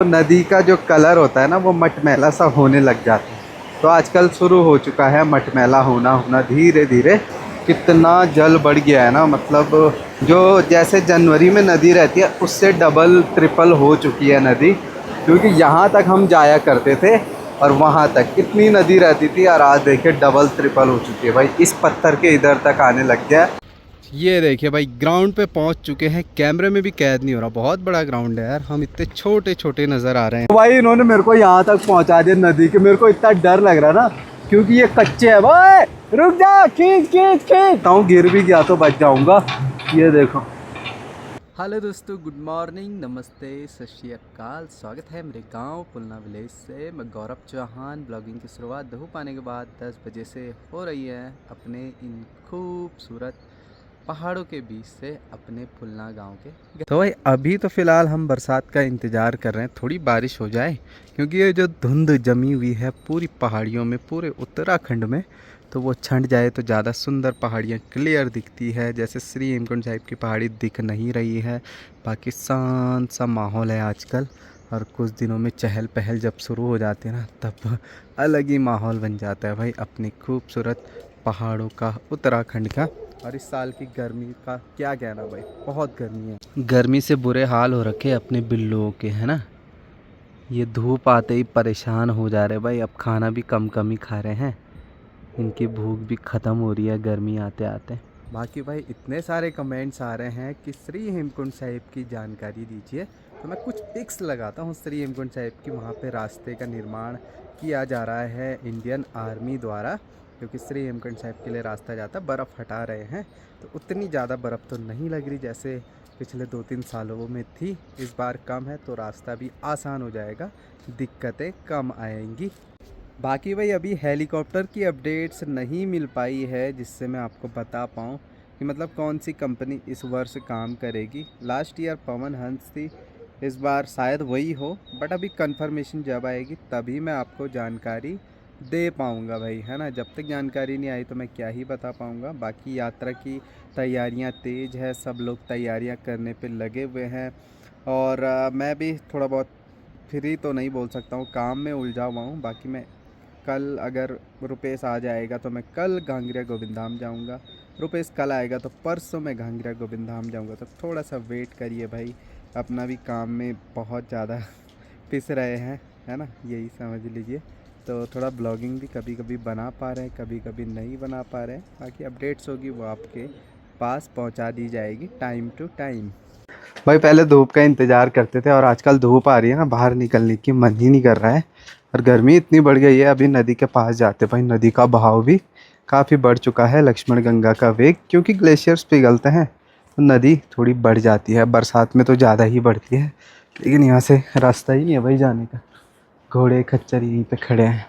नदी का जो कलर होता है ना वो मटमैला सा होने लग जाता है। तो आजकल शुरू हो चुका है मटमैला होना धीरे धीरे। कितना जल बढ़ गया है ना, मतलब जो जैसे जनवरी में नदी रहती है उससे डबल ट्रिपल हो चुकी है नदी। क्योंकि यहाँ तक हम जाया करते थे और वहाँ तक कितनी नदी रहती थी, और आज देखिए डबल ट्रिपल हो चुकी है भाई। इस पत्थर के इधर तक आने लग गया। ये देखिए भाई, ग्राउंड पे पहुंच चुके हैं। कैमरे में भी कैद नहीं हो रहा, बहुत बड़ा ग्राउंड है यार। हम इतने छोटे छोटे नज़र आ रहे हैं। तो भाई इन्होंने मेरे को यहाँ तक पहुँचा दिया नदी के। मेरे को इतना डर लग रहा ना, क्योंकि ये कच्चे है भाई। रुक जा, खींच खींच खींच। गिर भी गया तो बच जाऊंगा। ये देखो। हेलो दोस्तों, गुड मॉर्निंग, नमस्ते, सत श्री अकाल। स्वागत है मेरे गांव पुलना विलेज से। मैं गौरव चौहान। ब्लॉगिंग की शुरुआत धूप आने के बाद 10 बजे से हो रही है, अपने इन खूबसूरत पहाड़ों के बीच से, अपने फुलना गांव के। तो भाई अभी तो फ़िलहाल हम बरसात का इंतज़ार कर रहे हैं, थोड़ी बारिश हो जाए। क्योंकि ये जो धुंध जमी हुई है पूरी पहाड़ियों में, पूरे उत्तराखंड में, तो वो छंट जाए तो ज़्यादा सुंदर पहाड़ियाँ क्लियर दिखती है। जैसे श्री हेमकुंड साहिब की पहाड़ी दिख नहीं रही है। बाकी शांत सा माहौल है आजकल। और कुछ दिनों में चहल पहल जब शुरू हो जाती है ना, तब अलग ही माहौल बन जाता है भाई अपनी खूबसूरत पहाड़ों का, उत्तराखंड का। और इस साल की गर्मी का क्या कहना भाई, बहुत गर्मी है। गर्मी से बुरे हाल हो रखे अपने बिल्लों के, है ना। ये धूप आते ही परेशान हो जा रहे भाई। अब खाना भी कम कम ही खा रहे हैं, इनकी भूख भी ख़त्म हो रही है गर्मी आते आते। बाकी भाई इतने सारे कमेंट्स आ रहे हैं कि श्री हेमकुंड साहिब की जानकारी दीजिए, तो मैं कुछ पिक्स लगाता हूँ श्री हेमकुंड साहिब की। वहाँ पे रास्ते का निर्माण किया जा रहा है इंडियन आर्मी द्वारा, क्योंकि श्री हेमकुंड साहिब के लिए रास्ता जाता, बर्फ़ हटा रहे हैं। तो उतनी ज़्यादा बर्फ़ तो नहीं लग रही जैसे पिछले 2-3 सालों में थी। इस बार कम है तो रास्ता भी आसान हो जाएगा, दिक्कतें कम आएंगी। बाकी भाई अभी हेलीकॉप्टर की अपडेट्स नहीं मिल पाई है, जिससे मैं आपको बता पाऊँ कि मतलब कौन सी कंपनी इस वर्ष काम करेगी। लास्ट ईयर पवन हंस थी, इस बार शायद वही हो। बट अभी कंफर्मेशन जब आएगी तभी मैं आपको जानकारी दे पाऊँगा भाई, है ना। जब तक जानकारी नहीं आई तो मैं क्या ही बता पाऊँगा। बाकी यात्रा की तैयारियाँ तेज़ है, सब लोग तैयारियाँ करने पे लगे हुए हैं। और मैं भी थोड़ा बहुत फ्री तो नहीं बोल सकता हूँ, काम में उलझा हुआ हूँ। बाकी मैं कल, अगर रुपेश आ जाएगा तो मैं कल घांगरा गोविंद धाम जाऊंगा। रुपेश कल आएगा तो परसों मैं घांगरा गोविंद धाम जाऊंगा। तो थोड़ा सा वेट करिए भाई, अपना भी काम में बहुत ज़्यादा पिस रहे हैं, है ना, यही समझ लीजिए। तो थोड़ा ब्लॉगिंग भी कभी कभी बना पा रहे हैं, कभी कभी नहीं बना पा रहे हैं। बाकी अपडेट्स होगी वो आपके पास पहुंचा दी जाएगी टाइम टू टाइम। भाई पहले धूप का इंतज़ार करते थे, और आजकल धूप आ रही है ना, बाहर निकलने की मन ही नहीं कर रहा है। और गर्मी इतनी बढ़ गई है। अभी नदी के पास जाते भाई, नदी का बहाव भी काफ़ी बढ़ चुका है। लक्ष्मण गंगा का वेग, क्योंकि ग्लेशियर्स पिघलते हैं तो नदी थोड़ी बढ़ जाती है। बरसात में तो ज़्यादा ही बढ़ती है, लेकिन यहाँ से रास्ता ही नहीं है भाई जाने का। घोड़े खच्चर यहीं पे खड़े हैं।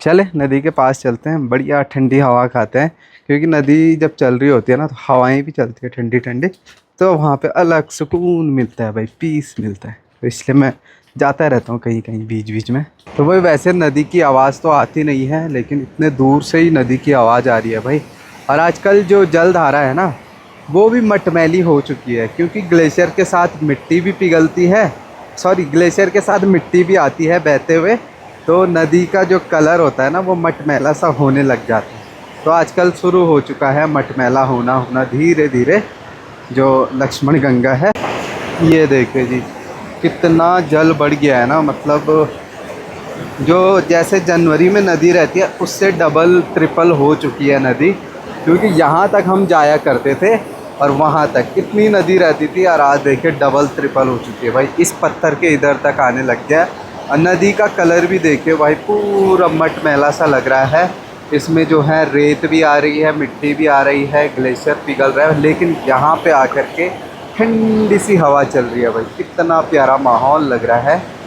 चले नदी के पास चलते हैं, बढ़िया ठंडी हवा खाते हैं। क्योंकि नदी जब चल रही होती है ना, तो हवाएं भी चलती है ठंडी ठंडी, तो वहाँ पे अलग सुकून मिलता है भाई, पीस मिलता है। तो इसलिए मैं जाता रहता हूँ कहीं कहीं बीच बीच में। तो भाई वैसे नदी की आवाज़ तो आती नहीं है, लेकिन इतने दूर से ही नदी की आवाज़ आ रही है भाई। और आजकल जो जलधारा है ना, वो भी मटमैली हो चुकी है, क्योंकि ग्लेशियर के साथ मिट्टी भी पिघलती है। सॉरी, ग्लेशियर के साथ मिट्टी भी आती है बहते हुए। तो नदी का जो कलर होता है ना वो मटमैला सा होने लग जाता है। तो आजकल शुरू हो चुका है मटमैला होना धीरे धीरे, जो लक्ष्मण गंगा है। ये देखिए जी, कितना जल बढ़ गया है ना, मतलब जो जैसे जनवरी में नदी रहती है उससे डबल ट्रिपल हो चुकी है नदी। क्योंकि यहाँ तक हम जाया करते थे और वहाँ तक कितनी नदी रहती थी, और आज देखिए डबल ट्रिपल हो चुकी है भाई। इस पत्थर के इधर तक आने लग गया है। और नदी का कलर भी देखिए भाई, पूरा मटमैला सा लग रहा है। इसमें जो है रेत भी आ रही है, मिट्टी भी आ रही है, ग्लेशियर पिघल रहा है। लेकिन यहाँ पे आकर के ठंडी सी हवा चल रही है भाई, कितना प्यारा माहौल लग रहा है।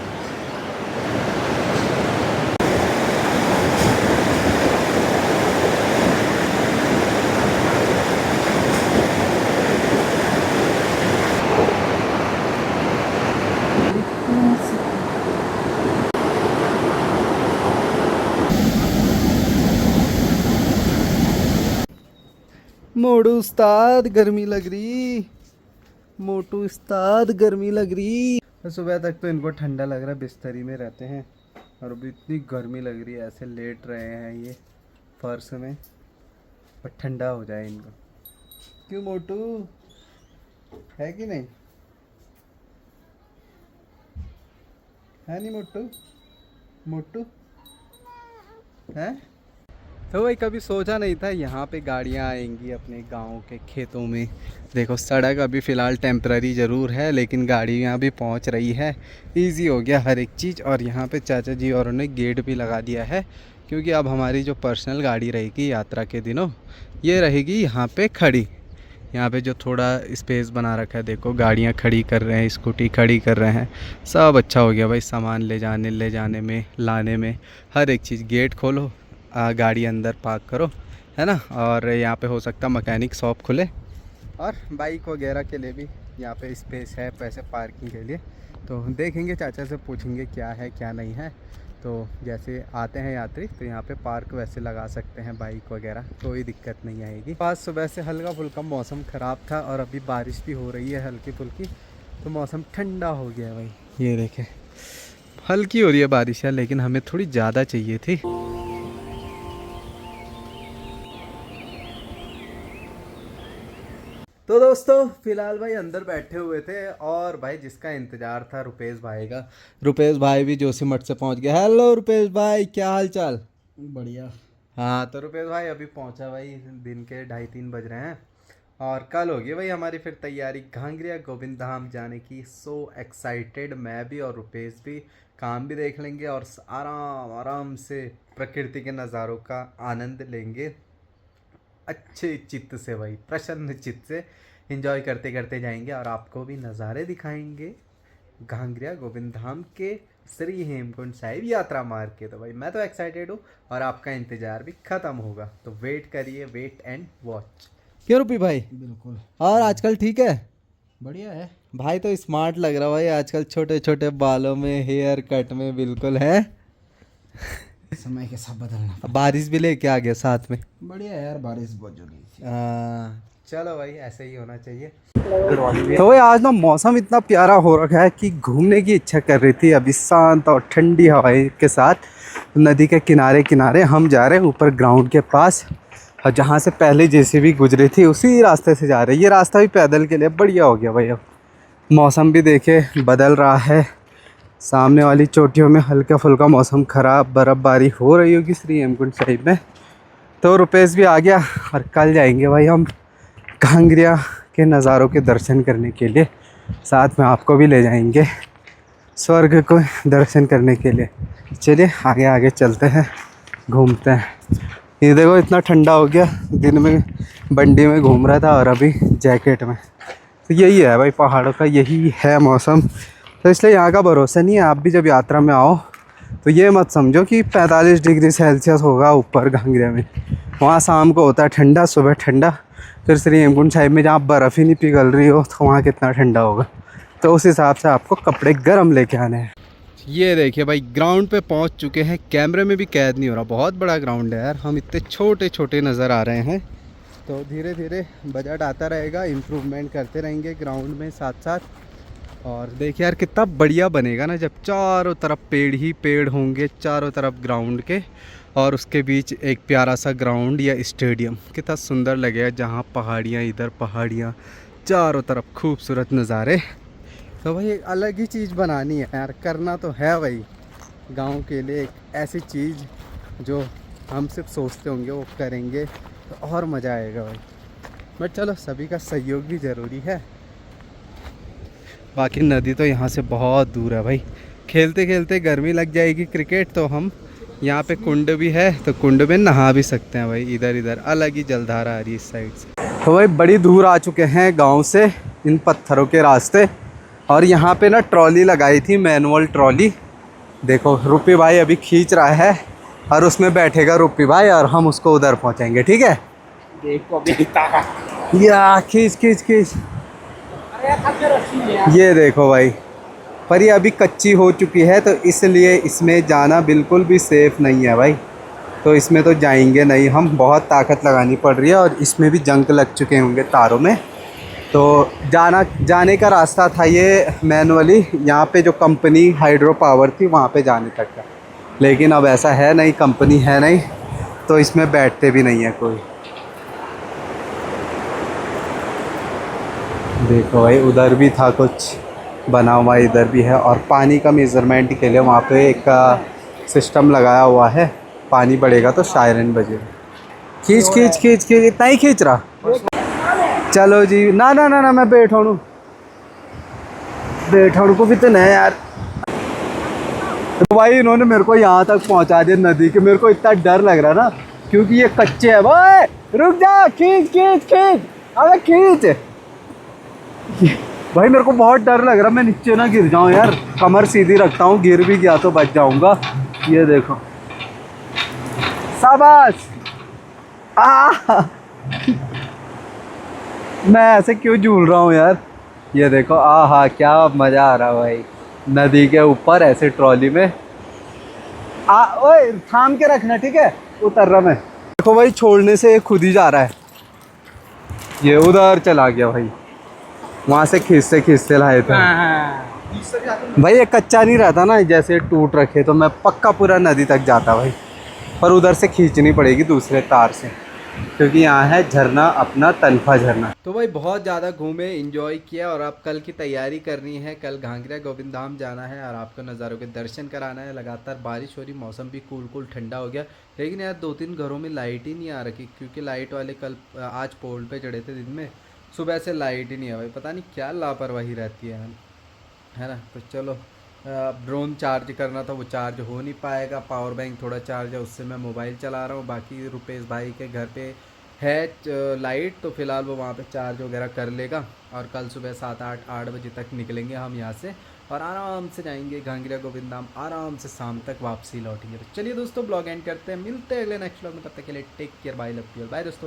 मोटू उस्ताद गर्मी लग रही, मोटू उस्ताद गर्मी लग रही। तो सुबह तक तो इनको ठंडा लग रहा है, बिस्तरी में रहते हैं और अभी इतनी गर्मी लग रही है, ऐसे लेट रहे हैं ये फर्श में, पर ठंडा हो जाए इनको। क्यों मोटू, है कि नहीं, है नहीं मोटू, मोटू है। तो भाई कभी सोचा नहीं था यहाँ पे गाड़ियाँ आएंगी अपने गांव के खेतों में। देखो सड़क अभी फ़िलहाल टेम्पररी ज़रूर है, लेकिन गाड़ी यहाँ भी पहुँच रही है, इजी हो गया हर एक चीज़। और यहाँ पे चाचा जी और ने गेट भी लगा दिया है, क्योंकि अब हमारी जो पर्सनल गाड़ी रहेगी यात्रा के दिनों, ये रहेगी यहाँ पे खड़ी। यहाँ पे जो थोड़ा स्पेस बना रखा है, देखो गाड़ियाँ खड़ी कर रहे हैं, स्कूटी खड़ी कर रहे हैं, सब अच्छा हो गया भाई। सामान ले जाने में, लाने में, हर एक चीज़। गेट खोलो, गाड़ी अंदर पार्क करो, है ना। और यहाँ पे हो सकता है मैकेनिक शॉप खुले, और बाइक वगैरह के लिए भी यहाँ पे स्पेस है पैसे पार्किंग के लिए। तो देखेंगे, चाचा से पूछेंगे क्या है क्या नहीं है। तो जैसे आते हैं यात्री तो यहाँ पे पार्क वैसे लगा सकते हैं बाइक वगैरह, कोई दिक्कत नहीं आएगी। आज सुबह से हल्का फुल्का मौसम ख़राब था और अभी बारिश भी हो रही है हल्की फुल्की, तो मौसम ठंडा हो गया है भाई। ये देखें हल्की हो रही है बारिश है, लेकिन हमें थोड़ी ज़्यादा चाहिए थी। तो दोस्तों फिलहाल भाई अंदर बैठे हुए थे, और भाई जिसका इंतजार था रुपेश भाई का, रुपेश भाई भी जोशीमठ से पहुंच गया। हेलो रुपेश भाई, क्या हाल चाल। बढ़िया। हाँ तो रुपेश भाई अभी पहुंचा भाई, दिन के 2:30-3 बज रहे हैं, और कल होगी भाई हमारी फिर तैयारी घांगरिया गोविंद धाम जाने की। सो एक्साइटेड, मैं भी और रुपेश भी। काम भी देख लेंगे और आराम आराम से प्रकृति के नज़ारों का आनंद लेंगे, अच्छे चित्त से भाई, प्रसन्न चित्त से एंजॉय करते करते जाएंगे, और आपको भी नज़ारे दिखाएंगे घांगरिया गोविंद धाम के श्री हेमकुंड साहिब यात्रा मार्ग के। तो भाई मैं तो एक्साइटेड हूँ, और आपका इंतज़ार भी ख़त्म होगा, तो वेट करिए, वेट एंड वॉच। क्यों रूपी भाई? बिल्कुल। और आजकल ठीक है बढ़िया है भाई, तो स्मार्ट लग रहा भाई आजकल, छोटे छोटे बालों में, हेयर कट में, बिल्कुल है। समय के साथ बदलना। बारिश भी लेके आ गया साथ में। बढ़िया यार, बारिश बहुत जरूरी थी। चलो भाई ऐसे ही होना चाहिए। तो भाई आज ना मौसम इतना प्यारा हो रखा है कि घूमने की इच्छा कर रही थी। अभी शांत और ठंडी हवाएं के साथ नदी के किनारे किनारे हम जा रहे हैं ऊपर ग्राउंड के पास, और जहाँ से पहले जेसीबी गुजरी थी उसी रास्ते से जा रहे हैं। ये रास्ता भी पैदल के लिए बढ़िया हो गया भाई। अब मौसम भी देखे बदल रहा है, सामने वाली चोटियों में हल्का फुल्का मौसम ख़राब, बर्फ़बारी हो रही होगी श्री हेमकुंड साहिब में। तो रुपेश भी आ गया, और कल जाएंगे भाई हम घांगरिया के नज़ारों के दर्शन करने के लिए, साथ में आपको भी ले जाएंगे स्वर्ग को दर्शन करने के लिए। चलिए आगे आगे चलते हैं, घूमते हैं। ये देखो इतना ठंडा हो गया, दिन में बंडी में घूम रहा था और अभी जैकेट में। तो यही है भाई, पहाड़ों का यही है मौसम। तो इसलिए यहाँ का भरोसा नहीं है। आप भी जब यात्रा में आओ तो ये मत समझो कि 45 डिग्री सेल्सियस होगा ऊपर घांगरिया में। वहाँ शाम को होता है ठंडा, सुबह ठंडा। फिर श्री हेमकुंड साहिब में जहाँ बर्फ़ ही नहीं पिघल रही हो, तो वहाँ कितना ठंडा होगा। तो उस हिसाब से आपको कपड़े गर्म लेके आने हैं। ये देखिए भाई ग्राउंड पे पहुँच चुके हैं, कैमरे में भी कैद नहीं हो रहा, बहुत बड़ा ग्राउंड है यार। हम इतने छोटे छोटे नज़र आ रहे हैं, तो धीरे धीरे बजट आता रहेगा, इम्प्रूवमेंट करते रहेंगे ग्राउंड में साथ साथ। और देखिए यार कितना बढ़िया बनेगा ना, जब चारों तरफ पेड़ ही पेड़ होंगे, चारों तरफ ग्राउंड के, और उसके बीच एक प्यारा सा ग्राउंड या स्टेडियम। कितना सुंदर लगेगा, जहाँ पहाड़ियाँ, इधर पहाड़ियाँ, चारों तरफ खूबसूरत नज़ारे। तो भाई एक अलग ही चीज़ बनानी है यार, करना तो है भाई गांव के लिए एक ऐसी चीज़ जो हम सिर्फ सोचते होंगे, वो करेंगे तो और मज़ा आएगा भाई। बट चलो सभी का सहयोग भी ज़रूरी है। बाकी नदी तो यहाँ से बहुत दूर है भाई, खेलते खेलते गर्मी लग जाएगी। क्रिकेट तो हम यहाँ पे कुंड भी है, तो कुंड में नहा भी सकते हैं भाई। इधर इधर अलग ही जलधारा आ रही है इस साइड से। तो भाई बड़ी दूर आ चुके हैं गांव से, इन पत्थरों के रास्ते। और यहाँ पे ना ट्रॉली लगाई थी, मैनुअल ट्रॉली। देखो रूपी भाई अभी खींच रहा है, और उसमें बैठेगा रूपी भाई, और हम उसको उधर पहुँचाएंगे, ठीक है। देखो या खींच खींच खींच। ये देखो भाई, पर ये अभी कच्ची हो चुकी है, तो इसलिए इसमें जाना बिल्कुल भी सेफ़ नहीं है भाई। तो इसमें तो जाएंगे नहीं हम, बहुत ताकत लगानी पड़ रही है, और इसमें भी जंग लग चुके होंगे तारों में। तो जाने का रास्ता था ये मैनुअली, यहाँ पे जो कंपनी हाइड्रो पावर थी वहाँ पे जाने तक का, लेकिन अब ऐसा है नहीं, कंपनी है नहीं, तो इसमें बैठते भी नहीं है कोई। देखो भाई उधर भी था कुछ बना हुआ, इधर भी है, और पानी का मेज़रमेंट के लिए वहाँ पे एक सिस्टम लगाया हुआ है, पानी बढ़ेगा तो सायरन बजेगा। खींच खींच खींच खींच, इतना ही खींच रहा। चलो जी, ना ना ना ना मैं बैठा को भी तो नहीं यार। तो भाई इन्होंने मेरे को यहाँ तक पहुँचा दिया नदी के, मेरे को इतना डर लग रहा ना, क्योंकि ये कच्चे है। भाई रुक जा, खींच खींच खींच, अबे खींच। भाई मेरे को बहुत डर लग रहा, मैं नीचे ना गिर जाऊँ यार, कमर सीधी रखता हूँ, गिर भी गया तो बच जाऊँगा। ये देखो, शाबाश। मैं ऐसे क्यों झूल रहा हूँ यार। ये देखो, हाँ क्या मज़ा आ रहा है भाई, नदी के ऊपर ऐसे ट्रॉली में। ओए थाम के रखना, ठीक है, उतर रहा मैं। देखो भाई छोड़ने से खुद ही जा रहा है, ये उधर चला गया भाई, वहाँ से खींचते लाए थे भाई। ये कच्चा नहीं रहता ना, जैसे टूट रखे तो मैं पक्का पूरा नदी तक जाता भाई, पर उधर से खींचनी पड़ेगी दूसरे तार से, क्योंकि यहाँ है झरना अपना, तनफा झरना। तो भाई बहुत ज़्यादा घूमे, एंजॉय किया, और अब कल की तैयारी करनी है, कल घांगरा गोविंद धाम जाना है और आपको नज़ारों के दर्शन कराना है। लगातार बारिश हो रही, मौसम भी कूल ठंडा हो गया, लेकिन यार 2-3 घरों में लाइट ही नहीं आ रखी, क्योंकि लाइट वाले कल आज पोल पे चढ़े थे दिन में, सुबह से लाइट ही नहीं है भाई, पता नहीं क्या लापरवाही रहती है ना। तो चलो, ड्रोन चार्ज करना था, वो चार्ज हो नहीं पाएगा, पावर बैंक थोड़ा चार्ज है, उससे मैं मोबाइल चला रहा हूँ। बाकी रुपेश भाई के घर पे है लाइट, तो फ़िलहाल वो वहाँ पे चार्ज वगैरह कर लेगा, और कल सुबह 7-8 बजे तक निकलेंगे हम यहाँ से, और आराम से जाएंगे घांगरा गोविंद धाम, आराम से शाम तक वापसी लौटेंगे। तो चलिए दोस्तों, ब्लॉग एंड करते हैं, मिलते हैं अगले नेक्स्ट ब्लॉग में, तब तक के लिए take care, bye, love you, bye दोस्तों।